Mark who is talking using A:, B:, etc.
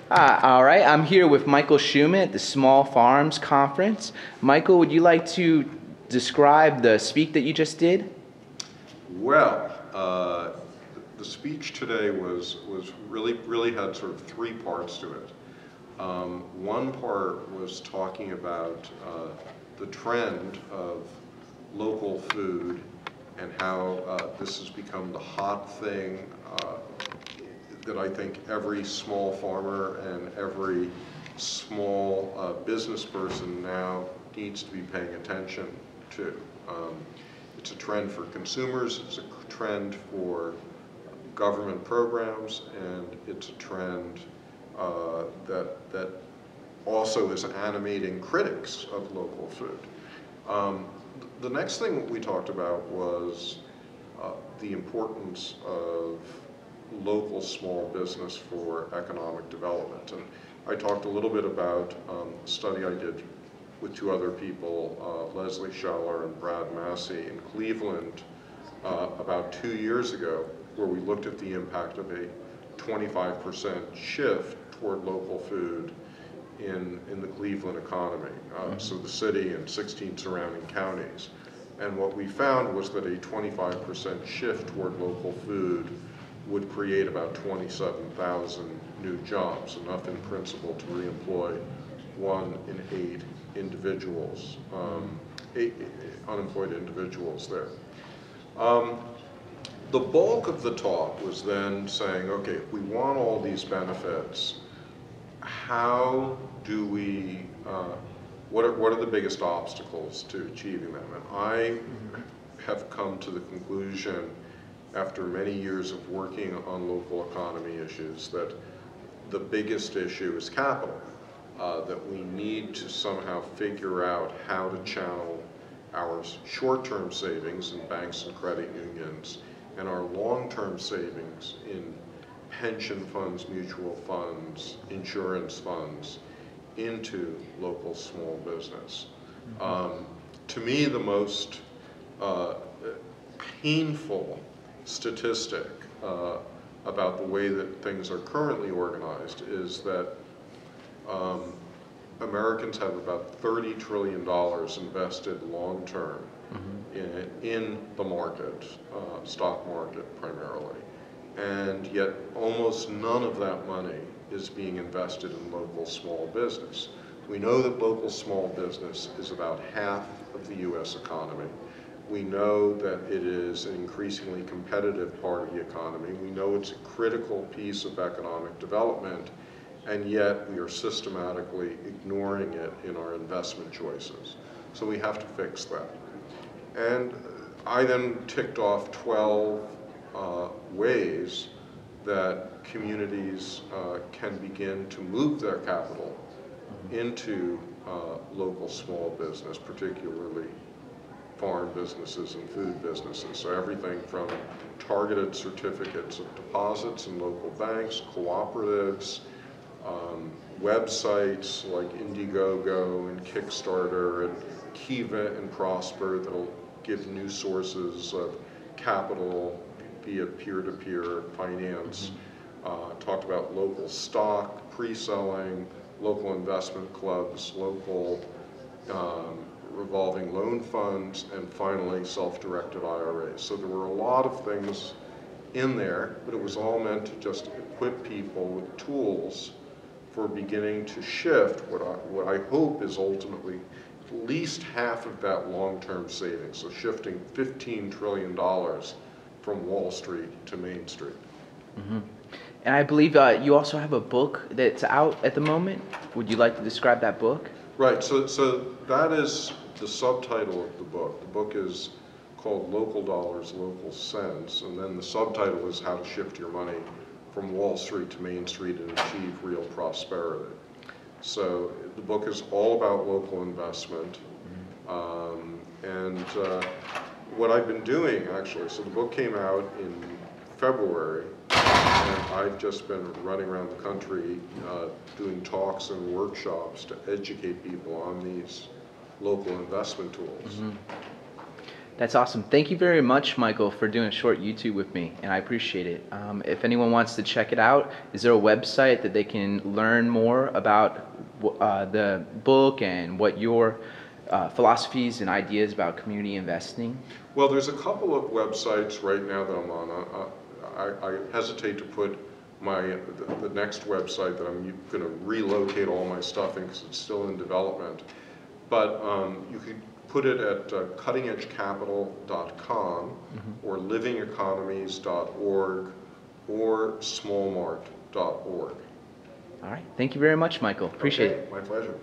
A: All right, I'm here with Michael Shuman at the Small Farms Conference. Michael, would you like to describe the speak that you just did?
B: Well, the speech today was really had sort of three parts to it. One part was talking about the trend of local food and how this has become the hot thing that I think every small farmer and every small business person now needs to be paying attention to. It's a trend for consumers, it's a trend for government programs, and it's a trend that also is animating critics of local food. The next thing we talked about was the importance of local small business for economic development. And I talked a little bit about a study I did with two other people, Leslie Schaller and Brad Massey in Cleveland about 2 years ago, where we looked at the impact of a 25% shift toward local food in the Cleveland economy, so the city and 16 surrounding counties. And what we found was that a 25% shift toward local food would create about 27,000 new jobs, enough in principle to reemploy 1 in 8 individuals, unemployed individuals there. The bulk of the talk was then saying, okay, if we want all these benefits, how do we, what are the biggest obstacles to achieving them? And I have come to the conclusion, after many years of working on local economy issues, that the biggest issue is capital, that we need to somehow figure out how to channel our short-term savings in banks and credit unions and our long-term savings in pension funds, mutual funds, insurance funds into local small business. To me, the most painful statistic about the way that things are currently organized is that Americans have about $30 trillion invested long-term in the market, stock market primarily, and yet almost none of that money is being invested in local small business. We know that local small business is about half of the US economy. We know that it is an increasingly competitive part of the economy. We know it's a critical piece of economic development, and yet we are systematically ignoring it in our investment choices. So we have to fix that. And I then ticked off 12 ways that communities can begin to move their capital into local small business, particularly farm businesses and food businesses. So everything from targeted certificates of deposits in local banks, cooperatives, websites like Indiegogo and Kickstarter and Kiva and Prosper that'll give new sources of capital via peer-to-peer finance. Talked about local stock, pre-selling, local investment clubs, local revolving loan funds, and finally self-directed IRAs. So there were a lot of things in there, but it was all meant to just equip people with tools for beginning to shift what I hope is ultimately at least half of that long-term savings, so shifting $15 trillion from Wall Street to Main Street.
A: And I believe you also have a book that's out at the moment. Would you like to describe that book?
B: Right, so that is the subtitle of the book. The book is called Local Dollars, Local Cents, and then the subtitle is How to Shift Your Money from Wall Street to Main Street and Achieve Real Prosperity. So the book is all about local investment, and what I've been doing actually, so the book came out in February, and I've just been running around the country doing talks and workshops to educate people on these local investment tools.
A: That's awesome. Thank you very much, Michael, for doing a short YouTube with me, and I appreciate it. If anyone wants to check it out, is there a website that they can learn more about the book and what your philosophies and ideas about community investing?
B: Well, there's a couple of websites right now that I'm on. I hesitate to put the next website that I'm going to relocate all my stuff in because it's still in development. But you could put it at cuttingedgecapital.com or livingeconomies.org or smallmart.org.
A: All right. Thank you very much, Michael. Appreciate it.
B: My pleasure.